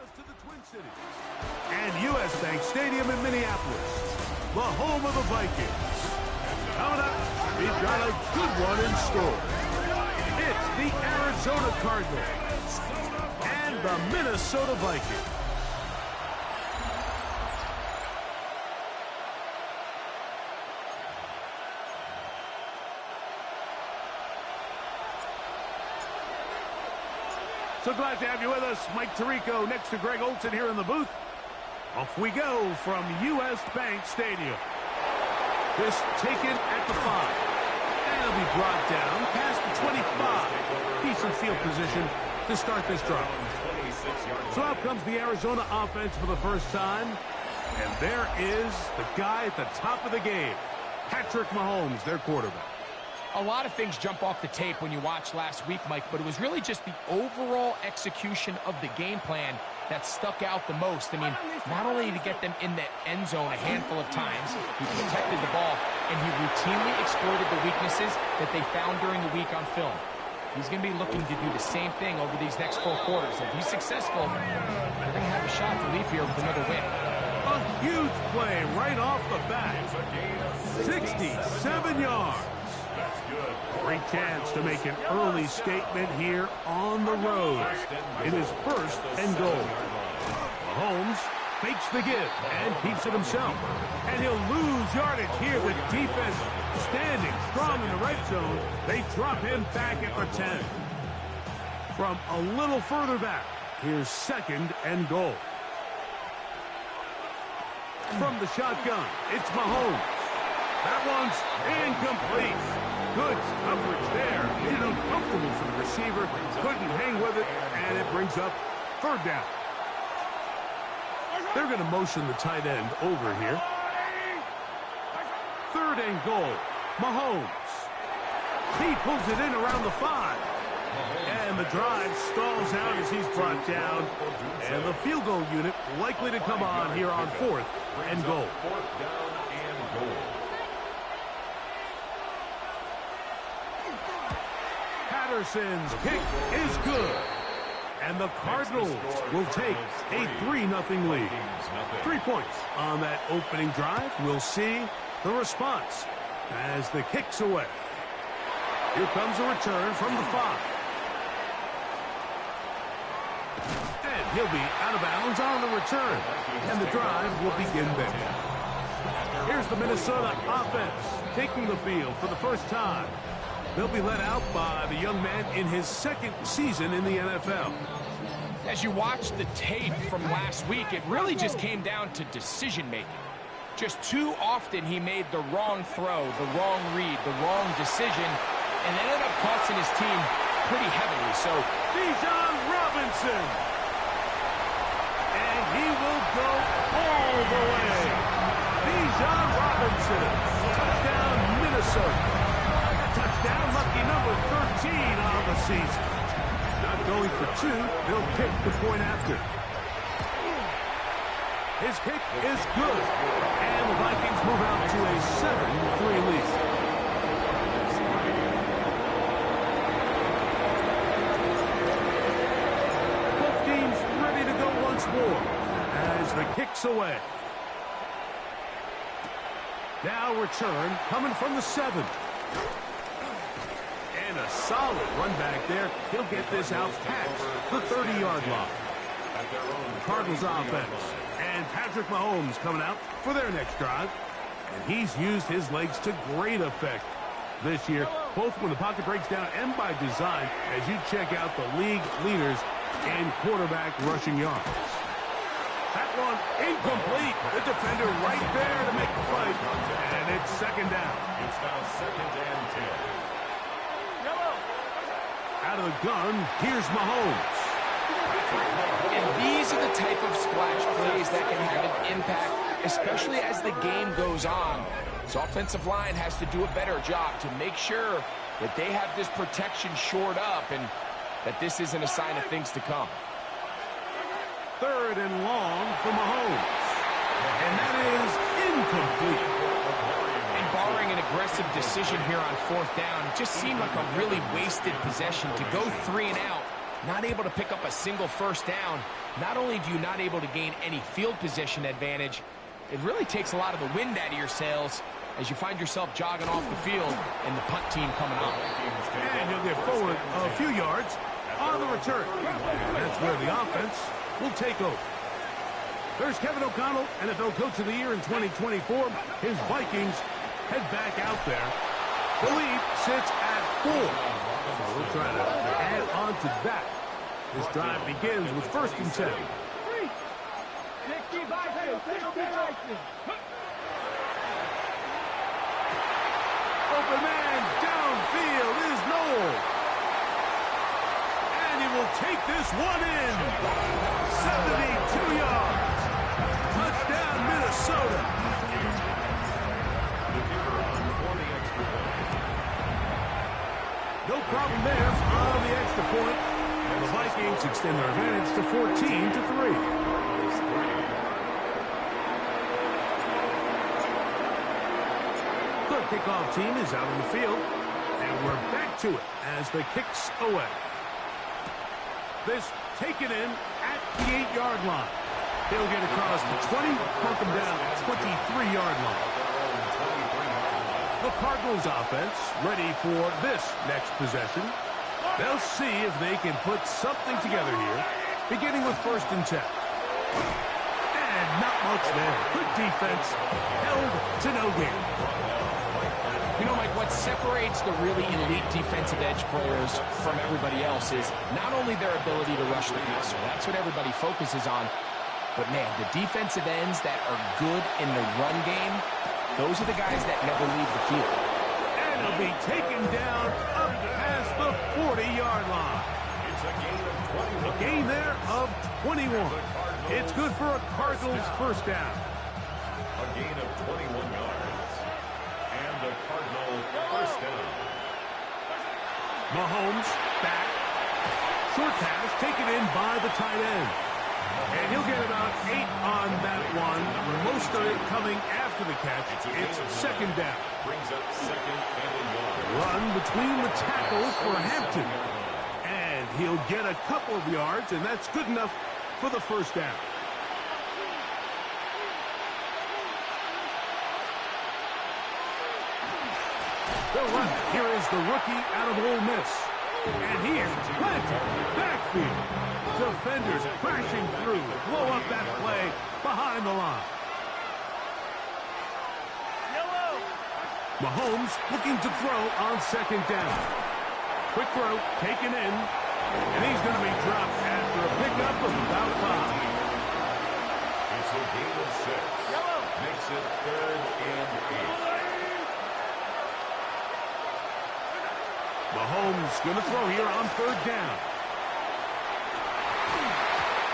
us to the Twin Cities and U.S. Bank Stadium in Minneapolis, the home of the Vikings. Coming up, we've got a good one in store. It's the Arizona Cardinals and the Minnesota Vikings. So glad to have you with us. Mike Tirico next to Greg Olson here in the booth. Off we go from U.S. Bank Stadium. This taken at the 5. And it'll be brought down past the 25. Decent field position to start this drive. So out comes the Arizona offense for the first time. And there is the guy at the top of the game, Patrick Mahomes, their quarterback. A lot of things jump off the tape when you watch last week, Mike, but it was really just the overall execution of the game plan that stuck out the most. I mean, not only to get them in the end zone a handful of times, he protected the ball, and he routinely exploited the weaknesses that they found during the week on film. He's going to be looking to do the same thing over these next 4 quarters. If he's successful, they're going to have a shot to leave here with another win. A huge play right off the bat. 67 yards. Great chance to make an early statement here on the road. It is first and goal. Mahomes fakes the give and keeps it himself. And he'll lose yardage here. The defense standing strong in the red zone. They drop him back at the 10. From a little further back, here's second and goal. From the shotgun, it's Mahomes. That one's incomplete. Good coverage there. Made it uncomfortable for the receiver. Couldn't hang with it, and it brings up third down. They're going to motion the tight end over here. Third and goal. Mahomes. He pulls it in around the 5. And the drive stalls out as he's brought down. And the field goal unit likely to come on here on fourth and goal. Patterson's kick is good. And the Cardinals will take a 3-0 lead. 3 points on that opening drive. We'll see the response as the kick's away. Here comes a return from the 5. And he'll be out of bounds on the return. And the drive will begin there. Here's the Minnesota offense taking the field for the first time. They'll be led out by the young man in his second season in the NFL. As you watch the tape from last week, it really just came down to decision-making. Just too often he made the wrong throw, the wrong read, the wrong decision, and ended up costing his team pretty heavily. So, Bijan Robinson. And he will go all the way. Bijan Robinson. Touchdown, Minnesota. Touchdown, lucky number 13 on the season. Not going for 2, they'll kick the point after. His kick is good. And the Vikings move out to a 7-3 lead. Both teams ready to go once more as the kick's away. Now return coming from the 7. And a solid run back there. He'll get this out past the 30-yard line. Cardinals offense. And Patrick Mahomes coming out for their next drive. And he's used his legs to great effect this year, both when the pocket breaks down and by design, as you check out the league leaders in quarterback rushing yards. That one incomplete. The defender right there to make the play. And it's second down. It's now second and 10. Out of the gun, here's Mahomes. And these are the type of splash plays that can have an impact, especially as the game goes on. This offensive line has to do a better job to make sure that they have this protection shored up and that this isn't a sign of things to come. Third and long for Mahomes. And that is incomplete. And barring an aggressive decision here on fourth down, it just seemed like a really wasted possession to go 3 and out not able to pick up a single first down, not only do you not able to gain any field position advantage, it really takes a lot of the wind out of your sails as you find yourself jogging off the field and the punt team coming on. And he'll get forward a few yards on the return. And that's where the offense will take over. There's Kevin O'Connell, NFL Coach of the Year in 2024. His Vikings head back out there. The lead sits at 4. So we'll try to add on to that. This drive begins with 1st and 10. Open man downfield is Noel. And he will take this one in. 72 yards. Touchdown, Minnesota. No problem there on the extra point. And the Vikings extend their advantage to 14-3. The kickoff team is out on the field. And we're back to it as the kicks away. This taken in at the 8-yard line. He'll get across the 20, knock him down at the 23-yard line. The Cardinals offense ready for this next possession. They'll see if they can put something together here, beginning with 1st and 10. And not much there. Good defense, held to no gain. You know, Mike, what separates the really elite defensive edge players from everybody else is not only their ability to rush the passer. That's what everybody focuses on. But, man, the defensive ends that are good in the run game, those are the guys that never leave the field. And he'll be taken down up past the 40-yard line. A gain there of 21. It's good for a Cardinals first down. A gain of 21 yards. And a Cardinal first down. Mahomes back. Short pass taken in by the tight end. And he'll get about 8 on that one. Most of it coming after the catch. It's 2nd down. Brings up 2nd and a yard. Run between the tackles for Hampton. And he'll get a couple of yards, and that's good enough for the first down. They'll run. Here is the rookie out of Ole Miss. And he is planted. Backfield. Defenders crashing through. Blow up that play behind the line. Mahomes looking to throw on 2nd down. Quick throw taken in. And he's going to be dropped after a pickup of about 5. It's a gain of 6. Makes it 3rd and 8. Mahomes going to throw here on 3rd down.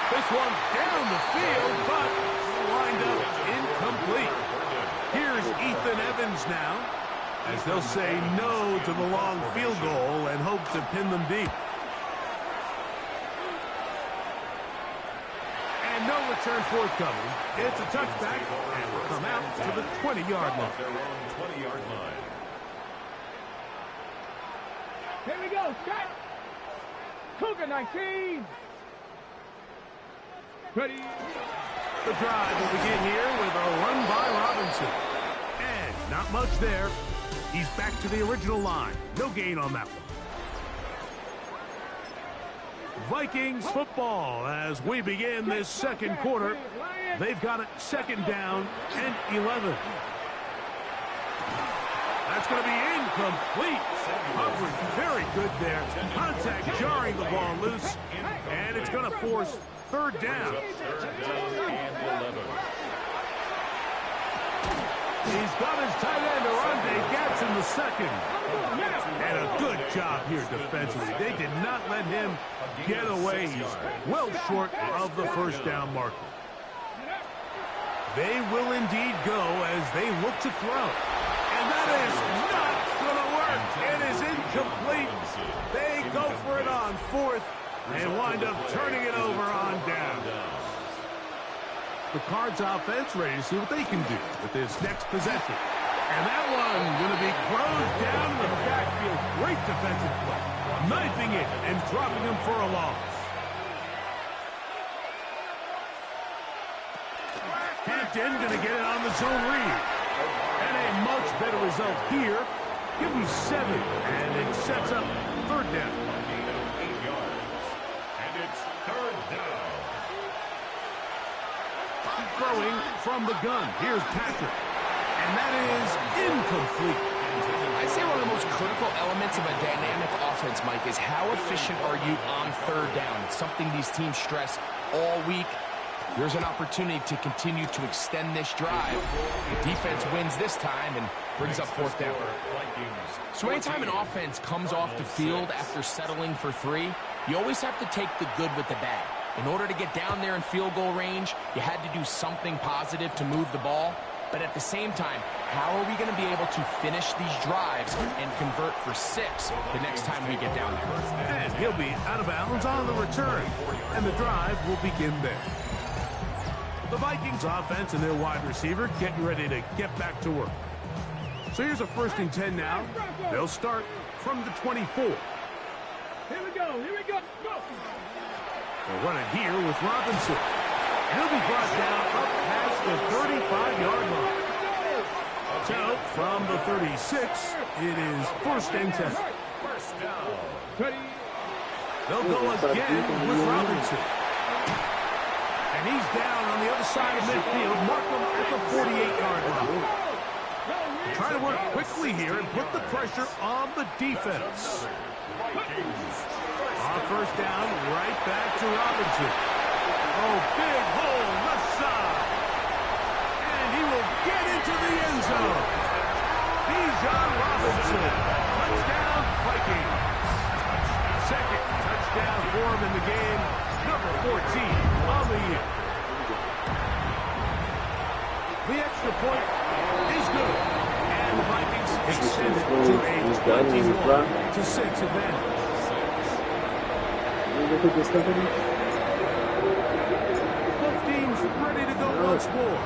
This one down the field, but lined up incomplete. Here's Ethan Evans now, as they'll say no to the long field goal and hope to pin them deep. And no return forthcoming. It's a touchback, and will come out to the 20-yard line. Their own 20-yard line. Here we go, set. Cougar 19. Ready. The drive will begin here with a run by Robinson. And not much there. He's back to the original line. No gain on that one. Vikings football as we begin this 2nd quarter. They've got it 2nd down and 11. That's going to be incomplete. Coverage very good there. Contact jarring the ball loose. And it's going to force 3rd down. 3rd down and 11. He's got his tight end, Arande Gatson, the 2nd. And a good job here defensively. They did not let him get away. He's well short of the 1st down marker. They will indeed go as they look to throw. And that is not going to work. It is incomplete. They go for it on 4th and wind up turning it over on down. The Cards offense ready to see what they can do with this next possession. And that one going to be closed down in the backfield. Great defensive play. Knifing it and dropping him for a loss. Hampton going to get it on the zone read. And a much better result here. Give him 7, and it sets up third down. Gain of 8 yards. And it's third down. Throwing from the gun. Here's Patrick. And that is incomplete. I'd say one of the most critical elements of a dynamic offense, Mike, is how efficient are you on third down. It's something these teams stress all week. Here's an opportunity to continue to extend this drive. The defense wins this time and brings up fourth down. So anytime an offense comes off the field after settling for 3, you always have to take the good with the bad. In order to get down there in field goal range, you had to do something positive to move the ball. But at the same time, how are we going to be able to finish these drives and convert for 6 the next time we get down there? And he'll be out of bounds on the return. And the drive will begin there. The Vikings offense and their wide receiver getting ready to get back to work. So here's a 1st and 10 now. They'll start from the 24. Here we go. Go. They'll run it here with Robinson. And he'll be brought down up past the 35-yard line. So from the 36, it is 1st and 10. They'll go again with Robinson. And he's down on the other side of midfield. Mark him at the 48-yard line. Trying to work quickly here and put the pressure on the defense. On 1st down, right back to Robinson. Oh, big hole, left side. And he will get into the end zone. Bijan Robinson. Touchdown, Vikings. 2nd touchdown for him in the game. Number 14 on the year. The extra point is good. And the Vikings extend it to a 21-6 advantage. Both teams ready to go once more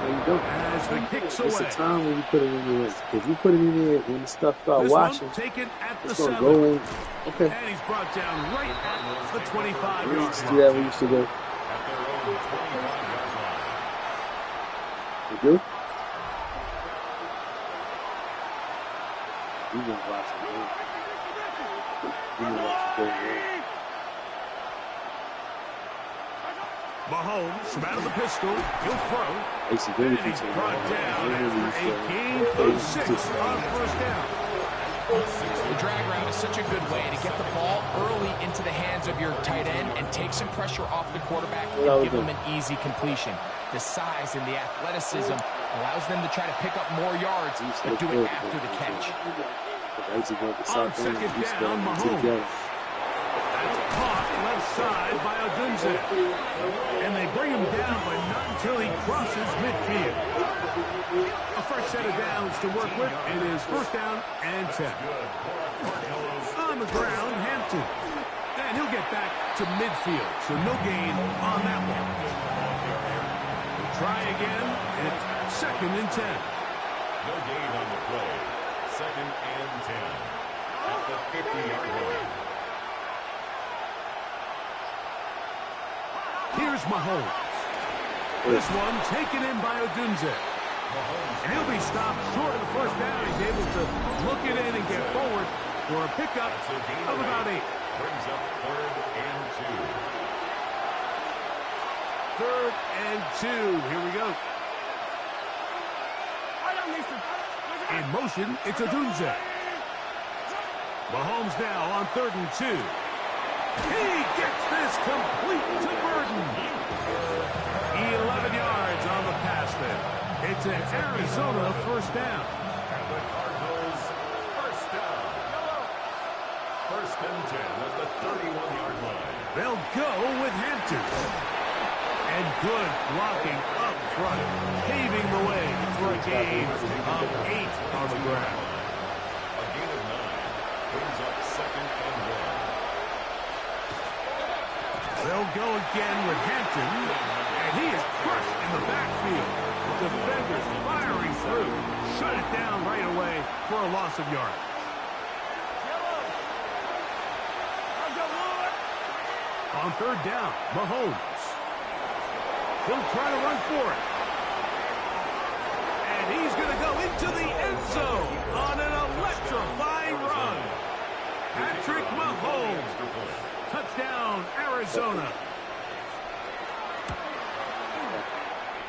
as the kicks away. It's a time when you put him in there. If you put him in there when the stuff start watching, taken at the it's going 7. to go in. Okay. And he's brought down right at the 25-yard line. Let's do that we used to go. You do? You been watching game. You been watching game. Mahomes from out of the pistol. He'll throw. And he's brought down after a gain of 6 on 1st down. The drag route is such a good way to get the ball early into the hands of your tight end and take some pressure off the quarterback and give him an easy completion. The size and the athleticism allows them to try to pick up more yards, but do it after the catch. On 2nd down, Mahomes. Caught left side by Odunze. And they bring him down, but not until he crosses midfield. A fresh set of downs to work with. It is 1st down and 10. On the ground, Hampton. And he'll get back to midfield, so no gain on that one. We'll try again. It's 2nd and 10. No gain on the play. 2nd and 10. At the 50-yard line. Here's Mahomes. This one taken in by Odunze. And he'll be stopped short of the 1st down. He's able to look it in and get forward for a pickup of about 8. Brings up 3rd and 2. 3rd and 2. Here we go. In motion, it's Odunze. Mahomes now on 3rd and 2. He gets this complete to Burden. 11 yards on the pass there. It's an Arizona 1st down. And the Cardinals 1st down. 1st and 10 at the 31-yard line. They'll go with Hampton. And good blocking up front, paving the way for a gain of 8 on the ground. A gain of 9 brings up 2nd and 1. They'll go again with Hampton, and he is crushed in the backfield. The defenders firing through. Shut it down right away for a loss of yardage. On third down, Mahomes. He'll try to run for it. And he's going to go into the end zone on an electrifying run. Patrick Mahomes. Touchdown, Arizona.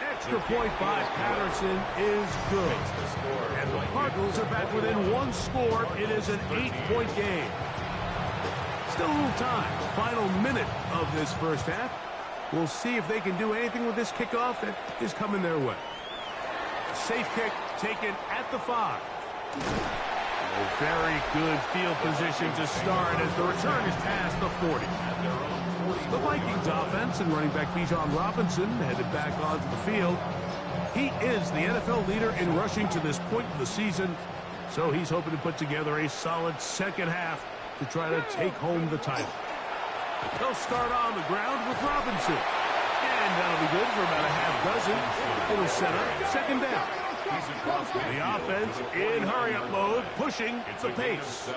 Extra point by Patterson is good. And the Cardinals are back within one score. It is an 8-point game. Still a little time. Final minute of this first half. We'll see if they can do anything with this kickoff that is coming their way. Safe kick taken at the 5. A very good field position to start as the return is past the 40. The Vikings offense and running back Bijan Robinson headed back onto the field. He is the NFL leader in rushing to this point of the season, so he's hoping to put together a solid second half to try to take home the title. They'll start on the ground with Robinson. And that'll be good for about a half dozen. It'll set up second down. The offense in hurry-up mode, pushing the pace.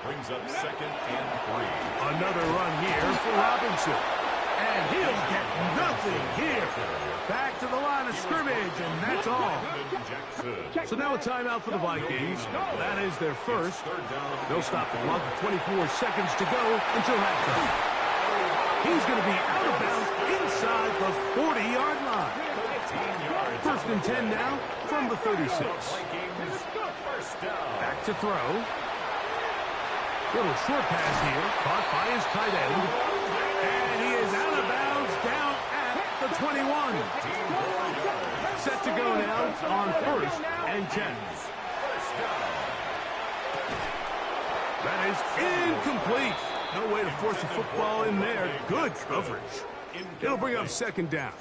Brings up second and 3. Another run here for Robinson. And he'll get nothing here. Back to the line of scrimmage, and that's all. So now a timeout for the Vikings. That is their first. They'll stop the clock with 24 seconds to go until halftime. He's going to be out of bounds inside the 40-yard line. First and 10 now from the 36. Back to throw. Little short pass here, caught by his tight end. And he is out of bounds down at the 21. Set to go now on first and 10. That is incomplete. No way to force a football in there. Good coverage. It'll bring up second down.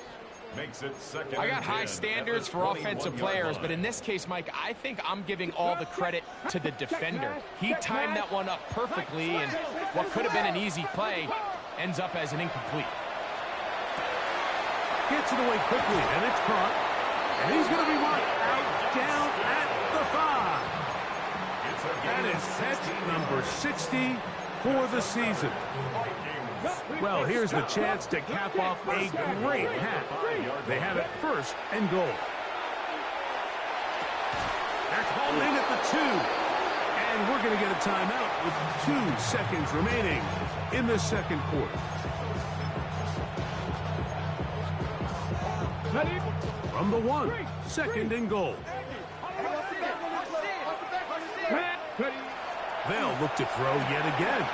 Makes it second. I got high standards for offensive players, but in this case, Mike, I think I'm giving all the credit to the defender. He timed that one up perfectly, and what could have been an easy play ends up as an incomplete. Gets it away quickly, and it's caught. And he's going to be marked out down at the 5. That is catch number 60 for the season. Well, here's the chance to cap off a great half. They have it first and goal. They're called in at the 2. And we're going to get a timeout with 2 seconds remaining in the second quarter. From the 1, second and goal. They'll look to throw yet again.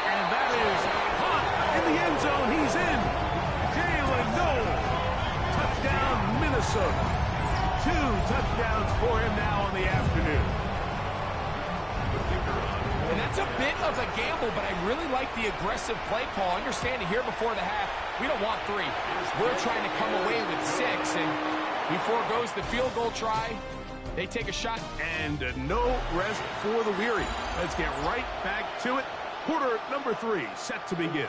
And that is caught in the end zone. He's in. Jalen Noel. Touchdown, Minnesota. 2 touchdowns for him now on the afternoon. And that's a bit of a gamble, but I really like the aggressive play call. Understanding here before the half, we don't want 3. We're trying to come away with 6, and before goes the field goal try. They take a shot. And no rest for the weary. Let's get right back to it. Quarter number 3 set to begin.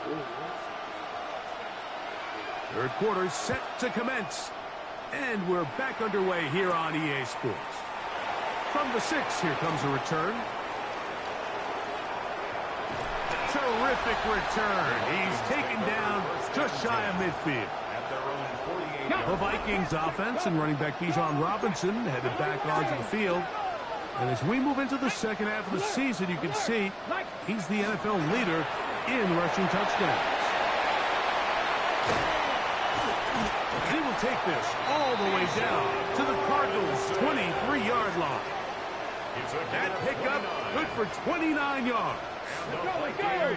Third quarter set to commence. And we're back underway here on EA Sports. From the 6, here comes a return. Terrific return. He's taken down just shy of midfield. The Vikings offense and running back Bijan Robinson headed back onto the field. And as we move into the second half of the season, you can see he's the NFL leader in rushing touchdowns. He will take this all the way down to the Cardinals' 23-yard line. That pickup good for 29 yards.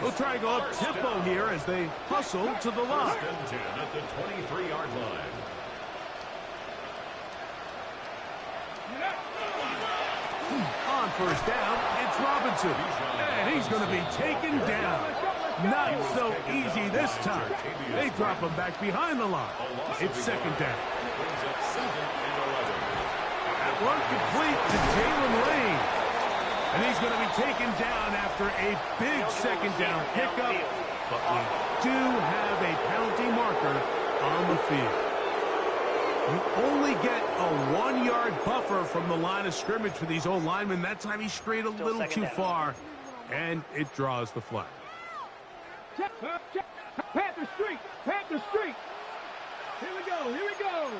We'll try and go up tempo here as they hustle to the line. At the 23-yard line. On first down, it's Robinson. And he's going to be taken down. Not so easy this time. They drop him back behind the line. It's second down. That one complete to Jalen Lane. And he's going to be taken down after a big second down pickup. but we do have a penalty marker on the field. You only get a 1-yard buffer from the line of scrimmage for these old linemen. That time he strayed a little too far, and it draws the flag. Panther Street! Panther Street! Here we go! Here we go!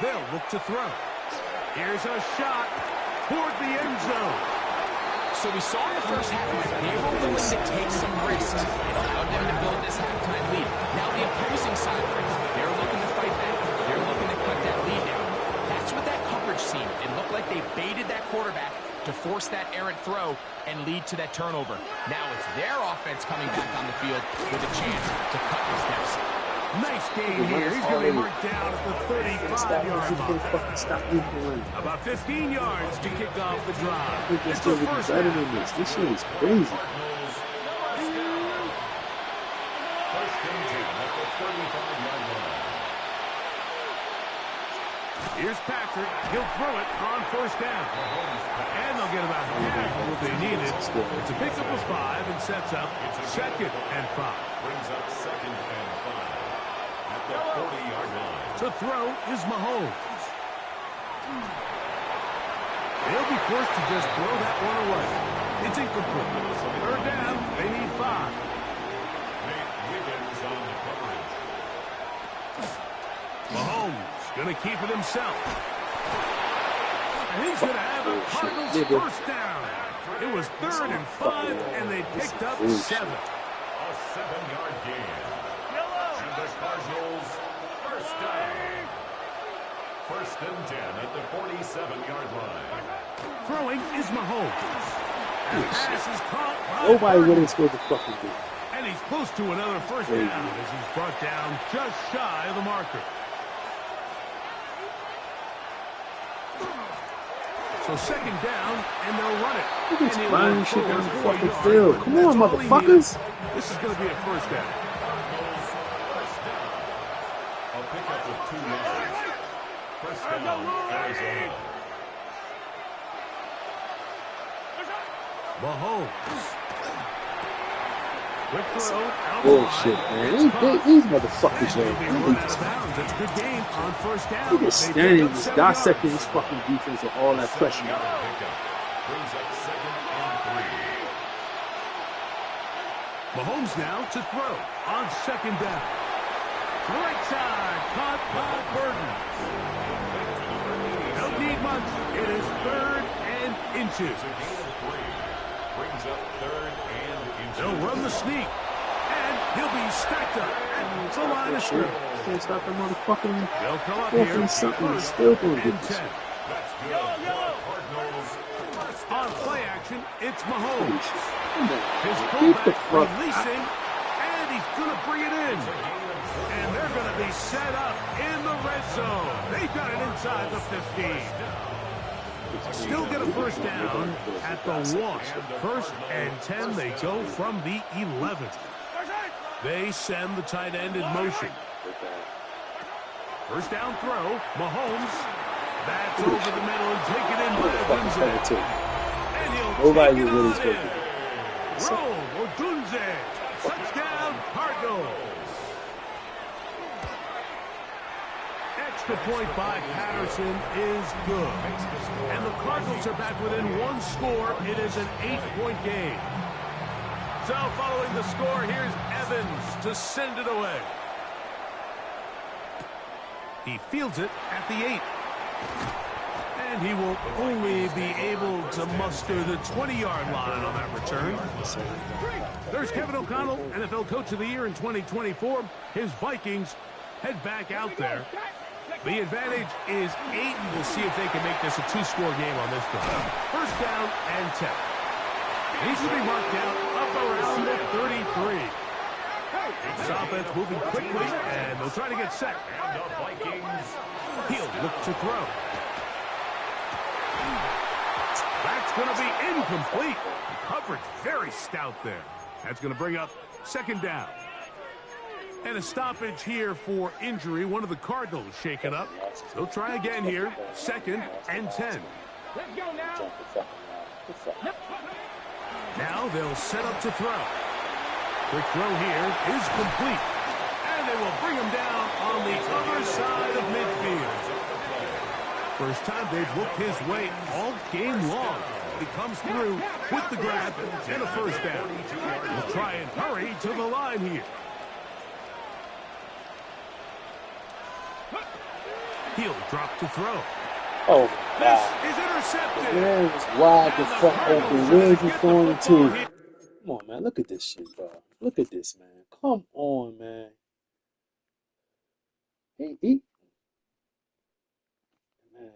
They'll look to throw. Here's a shot toward the end zone. So we saw in the first half they were willing to take some risks. It allowed them to build this halftime lead. Now the opposing side, they're looking to fight back. They're looking to cut that lead down. That's what that coverage seemed. It looked like they baited that quarterback to force that errant throw and lead to that turnover. Now it's their offense coming back on the field with a chance to cut this deficit. Nice game here. He's going to be marked down at the 35-yard line. About 15 yards to kick off the drive. It's the first down. This shit is crazy. First and 10 at the 35-yard line. Here's Patrick. He'll throw it on first down. And they'll get about half of what they needed. It's a pickup of 5 and sets up second and 5. Brings up second and 5 at the 40-yard line. To throw is Mahomes. They'll be forced to just throw that one away. It's incomplete. Third down. They need 5. Nate Wiggins on the coverage. Mahomes going to keep it himself. And he's going to have a Cardinals first down. It was 3rd and 5, and they picked up 7. A 7-yard gain. And the Cardinals first down. First and 10 at the 47-yard line. Throwing is Mahomes. And pass is caught by Nobody Burton. really scored the fucking thing. And he's close to another first down as he's brought down just shy of the marker. So second down, and they'll run it. Look at this And he'll flying run shit down the forward fucking 4 field. yards. Come on, That's all he motherfuckers. needed. This is going to be a first down. Cardinals first down. A pickup of 2 yards. First down, Arizona. Mahomes. Quick throw. Out Bullshit, wide. man. It's caught. These motherfuckers, And he'll be run man. out of bounds. It's a good game on first down. Look They at pick standing, up just 7 dissecting yards. this fucking defense with all that pressure. Pickup. Brings up second and 3. Mahomes now to throw on second down. Right side, caught by Burton. Don't need much. It is 3rd and inches. It's a gain of 3. Brings up 3rd and inches. They'll run the sneak, and he'll be stacked up at the line of scrimmage. Can't stop the motherfucking They'll come up fourth here, and something. first Still gonna and get this. 10. That's good. Cardinals first On down. play action, it's Holy Mahomes. shit. Come His on. Keep the fullback fuck releasing, and he's going to bring it in. And they're going to be set up in the red zone. They've got it inside the 15. Still get a first down at the 1. First and 10, they go from the 11. They send the tight end in motion. First down throw, Mahomes. That's over the middle and taken in by fucking Odunze. too. And he'll Nobody take it really on scored. in. Roll, Odunze. Touchdown, Cardinals. Extra point by Patterson is good. And the Cardinals are back within 1 score. It is an 8-point game. So following the score, here's Evans to send it away. He fields it at the 8. And he will only be able to muster the 20-yard line on that return. There's Kevin O'Connell, NFL Coach of the Year in 2024. His Vikings head back out there. The advantage is 8. We'll see if they can make this a 2-score game on this drive. First down and 10. He's going to be marked down up around the 33. This offense moving quickly, and they'll try to get set. And the Vikings. He'll look to throw. That's going to be incomplete. Coverage very stout there. That's going to bring up second down. And a stoppage here for injury. One of the Cardinals shaken up. They'll try again here. Second and 10. Let's go now. Now they'll set up to throw. Quick throw here is complete. And they will bring him down on the other side of midfield. First time they've looked his way all game long. He comes through with the grab and a first down. We'll try and hurry to the line here. He'll drop to throw. Oh, This wow. is intercepted. Man, it's wide the fuck open. Where's he throwing to? Come on, man. Look at this shit, bro. Look at this, man. Come on, man. He man.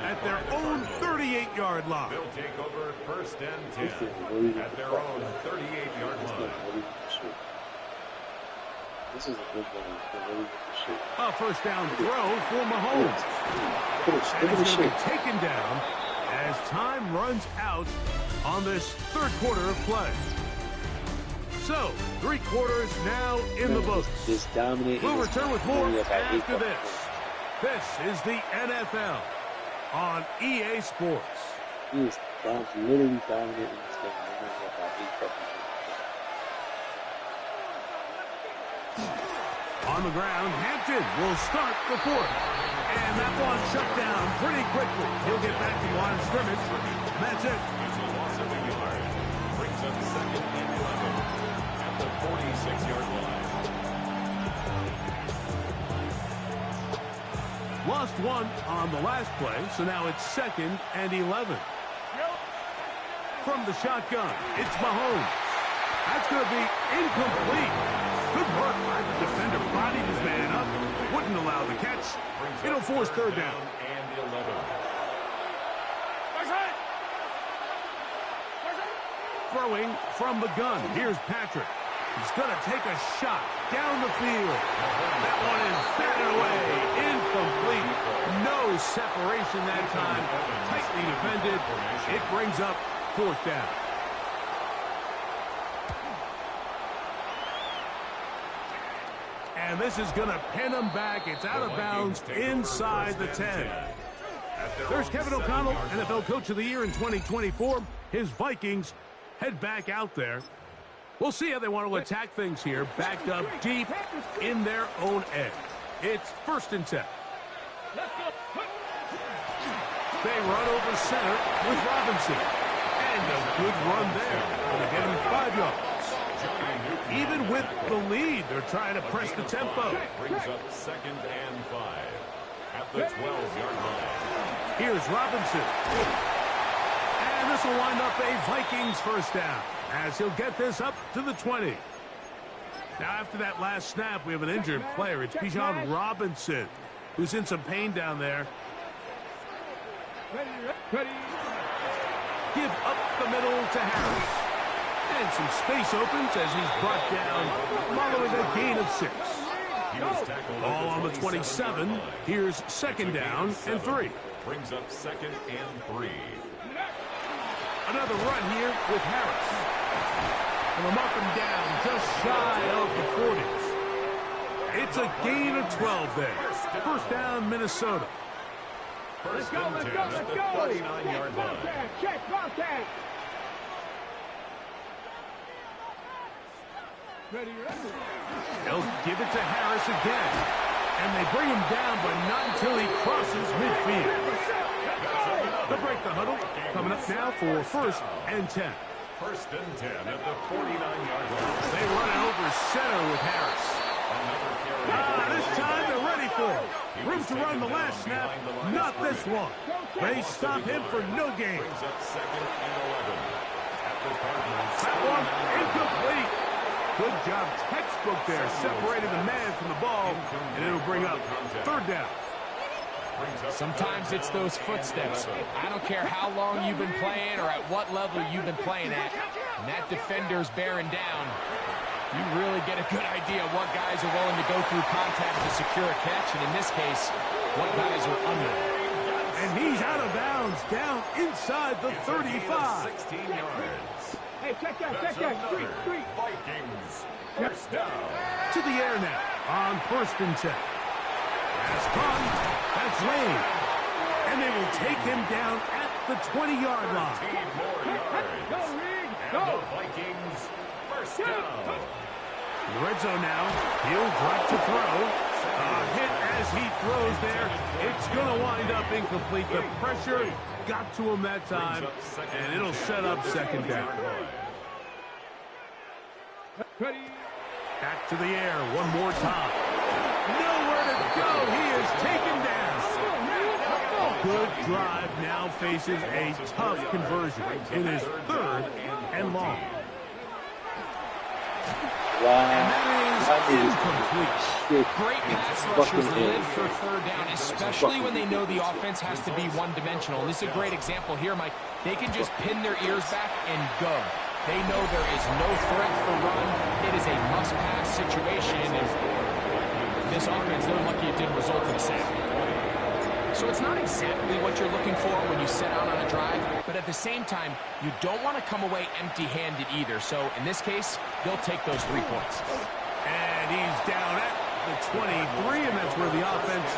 At their own 38-yard line. They'll take over first and 10 This is really at their own 38-yard line. This is a good one. Really good shit. A first down throw for Mahomes. Look And at he's this going to shit. be taken down as time runs out on this third quarter of play. So, 3 quarters now in the books. This dominating. We'll return with more really about after 8 this. This is the NFL on EA Sports. He is literally dominating this game. We're gonna get about 8 fucking On the ground, Hampton will start the fourth. And that one shut down pretty quickly. He'll get back to the line of scrimmage. And that's it. It's a loss of a yard. Brings up second and 11 at the 46-yard line. Lost one on the last play, so now it's second and 11. From the shotgun, it's Mahomes. That's going to be incomplete. Good work by the defender. Bodied his man up. Wouldn't allow the catch. It'll force third down. And 11. Throwing from the gun. Here's Patrick. He's going to take a shot down the field. That one is batted away. Incomplete. No separation that time. Tightly defended. It brings up fourth down. And this is going to pin him back. It's out of bounds inside the 10. There's Kevin O'Connell, NFL Coach of the Year in 2024. His Vikings head back out there. We'll see how they want to attack things here. Backed up deep in their own edge. It's first and 10. They run over center with Robinson. And a good run there. Gonna get him 5 yards. Even with the lead, they're trying to press the tempo. Brings up second and 5 at the 12-yard line. Here's Robinson. And this will wind up a Vikings first down as he'll get this up to the 20. Now, after that last snap, we have an injured player. It's Bijan Robinson, who's in some pain down there. Give up the middle to Harris. And some space opens as he's brought down following a gain of 6. Ball on the 27. Here's second down and 3. Brings up second and 3. Another run here with Harris. And they'll mark him down just shy of the 40s. It's a gain of 12 there. First down, Minnesota. First and 10 at the 39-yard line. Check, contact. They'll give it to Harris again. And they bring him down, but not until he crosses midfield. They'll break the huddle. Coming up now for first and 10. First and 10 at the 49-yard line. They run it over center with Harris. This time they're ready for it. Room to run the last snap, not this one. They stop him for no gain. Brings up second and 11 at the Cardinals. That one incomplete. Good job, textbook there, separating the man from the ball, and it'll bring up third down. Sometimes it's those footsteps. I don't care how long you've been playing or at what level you've been playing at. When that defender's bearing down, you really get a good idea of what guys are willing to go through contact to secure a catch, and in this case, what guys are under. And he's out of bounds, down inside the 35. 16 yards. Hey, check that, street. Vikings. First down. To the air now on first and 10. Pass caught. That's Lane. And they will take him down at the 20-yard line. Go, Reed, And go. the Vikings first down. In the red zone now. He'll drop to throw. A hit as he throws there. It's going to wind up incomplete. The pressure got to him that time, and it'll set up second down. Ready. Back to the air one more time. Nowhere to go. He is taken down. Good drive now faces a tough conversion. It is third and long. And that is incomplete. Great pass rushers live for third down, especially when they know the offense has to be one-dimensional. This is a great example here, Mike. They can just pin their ears back and go. They know there is no threat for run. It is a must-pass situation, and this offense, they're lucky it didn't result in a sack. So it's not exactly what you're looking for when you set out on a drive, but at the same time, you don't want to come away empty-handed either. So in this case, they'll take those 3 points. And he's down at the 23, and that's where the offense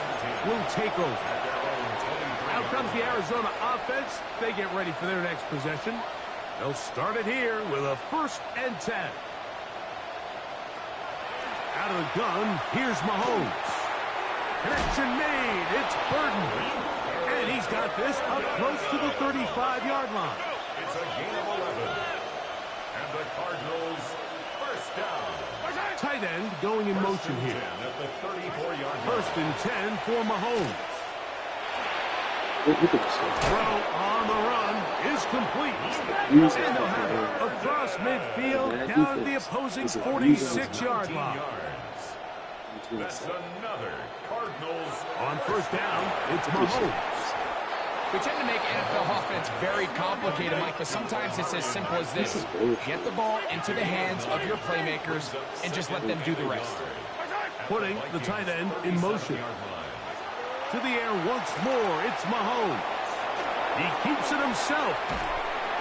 will take over. Out comes the Arizona offense. They get ready for their next possession. They'll start it here with a 1st and 10. Out of the gun, here's Mahomes. Connection made. It's Burton. And he's got this up close to the 35-yard line. It's a gain of 11. And the Cardinals first down. Tight end going in motion here. At the 34-yard line. 1st and 10 for Mahomes. Throw on the run is complete. And they'll have it across midfield down at the opposing 46-yard line. That's another Cardinals. On 1st down, it's Mahomes. We tend to make NFL offense very complicated, Mike, but sometimes it's as simple as this. Get the ball into the hands of your playmakers and just let them do the rest. Putting the tight end in motion. To the air once more, it's Mahomes. He keeps it himself.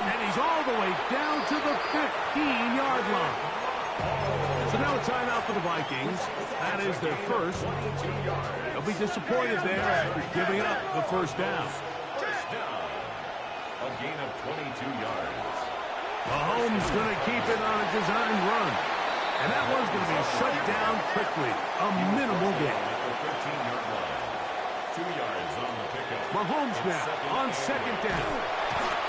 And he's all the way down to the 15-yard line. So now a timeout for the Vikings. That is their first. They'll be disappointed there after giving up the 1st down. A gain of 22 yards. Mahomes going to keep it on a designed run. And that one's going to be shut down quickly. A minimal gain. At the 13-yard line. 2 yards on the pickup. Mahomes now on 2nd down.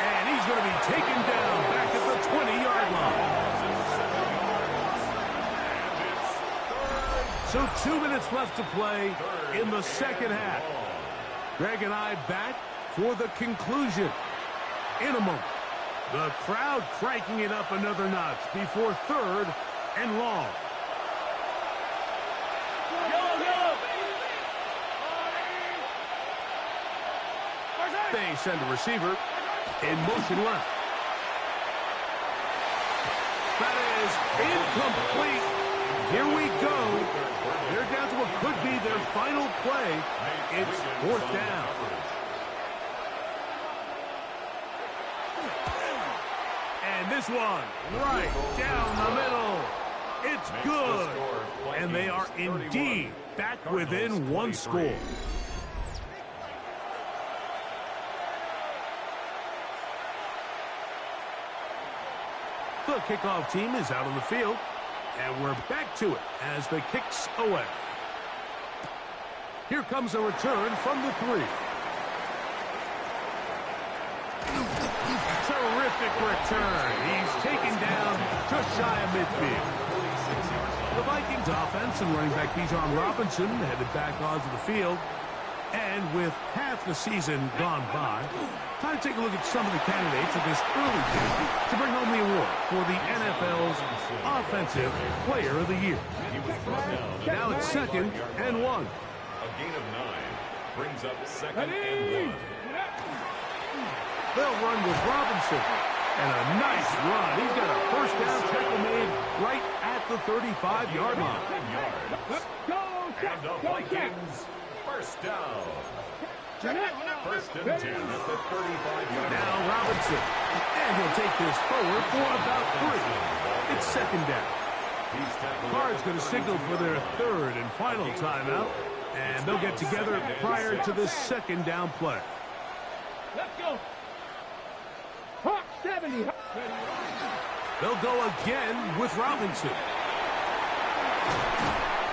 And he's going to be taken down back at the 20-yard line. So 2 minutes left to play in the second half. Greg and I back for the conclusion in a moment. The crowd cranking it up another notch before 3rd and long. They send a receiver in motion left. That is incomplete. Here we go. They're down to what could be their final play. It's 4th down. And this one right down the middle. It's good. And they are indeed back within 1 score. The kickoff team is out on the field. And we're back to it as the kick's away. Here comes a return from the 3. Terrific return. He's taken down just shy of midfield. The Vikings offense and running back Bijan Robinson headed back onto the field. And with half the season gone by, time to take a look at some of the candidates of this early game to bring home the award for the NFL's Offensive Player of the Year. Now it's 2nd and 1. A gain of 9 brings up 2nd and 1. They'll run with Robinson. And a nice run. He's got a 1st down tackle made right at the 35-yard line. 10 yards. And the Vikings first down. 1st and 10 at the 35-yard line. Now Robinson. And he'll take this forward for about 3. It's 2nd down. Cards going to signal for their 3rd and final timeout. And they'll get together prior to the second down play. Let's go. Hawk 70. They'll go again with Robinson.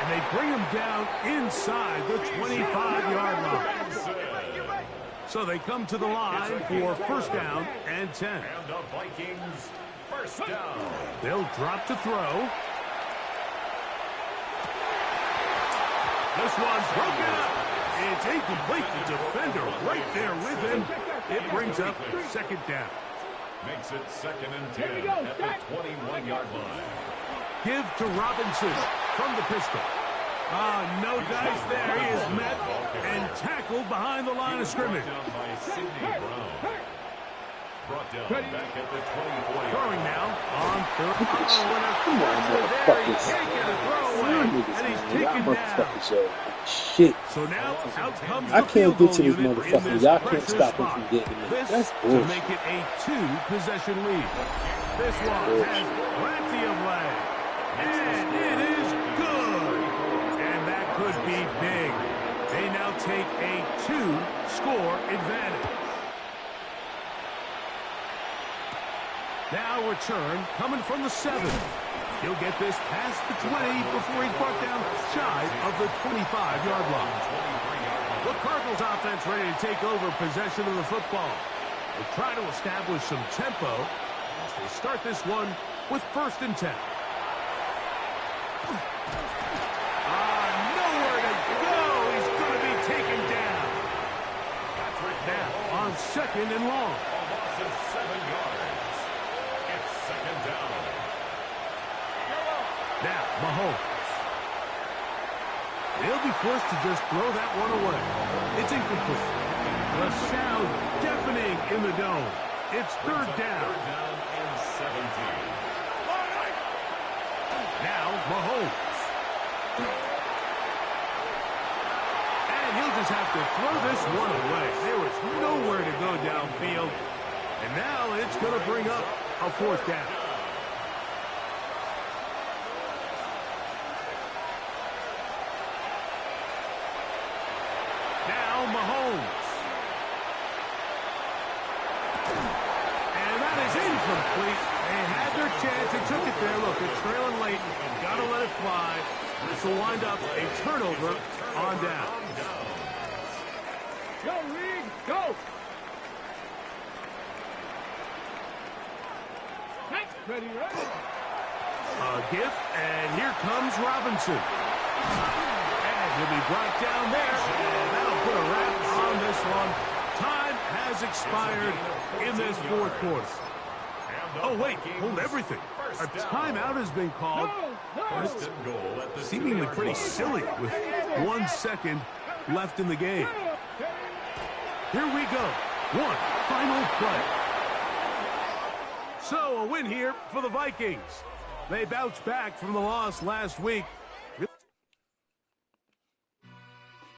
And they bring him down inside the 25-yard line. So they come to the line for first down and 10. And the Vikings first down. They'll drop to throw. This one's broken up. It's incomplete. The defender right there with him. It brings up second down. Makes it 2nd and 10 at the 21-yard line. Give to Robinson from the pistol. No dice there. He is met and tackled behind the line of scrimmage. Brought down by Sidney Brown. Brought down back at the 24-yard Throwing now on third. Come on, motherfuckers. And he's taken down. Motherfuckers, shit. So now out comes I the can't field get goal to this unit in motherfucker. this Y'all can't pressure stop him spot. from getting to me. This That's to bullshit. make it a 2-possession lead. This one has plenty of leg. And it is good. And that could be big. They now take a 2-score advantage. Now return coming from the 7. He'll get this past the 20 before he's brought down shy of the 25-yard line. The Cardinals offense ready to take over possession of the football. They try to establish some tempo as they start this one with first and 10. Nowhere to go. He's going to be taken down. Now on second and long. A loss of 7 yards. It's 2nd down. Now Mahomes. He'll be forced to just throw that one away. It's incomplete. The sound deafening in the dome. It's third down. 3rd down and 17. Now Mahomes. And he'll just have to throw this one away. There was nowhere to go downfield. And now it's going to bring up a fourth down. Now Mahomes. And that is incomplete. They had their chance. They took it there. Look, they're trailing late. Got to let it fly. This will wind up a turnover on down. Go, Reed. Go. Ready, ready. A gift, and here comes Robinson. And he'll be brought down there, and that'll put a wrap on this one. Time has expired in this fourth quarter. Oh, wait, hold everything. A timeout has been called. First and goal at the Seemingly pretty silly with 1 second left in the game. Here we go. One final play. So a win here for the Vikings. They bounced back from the loss last week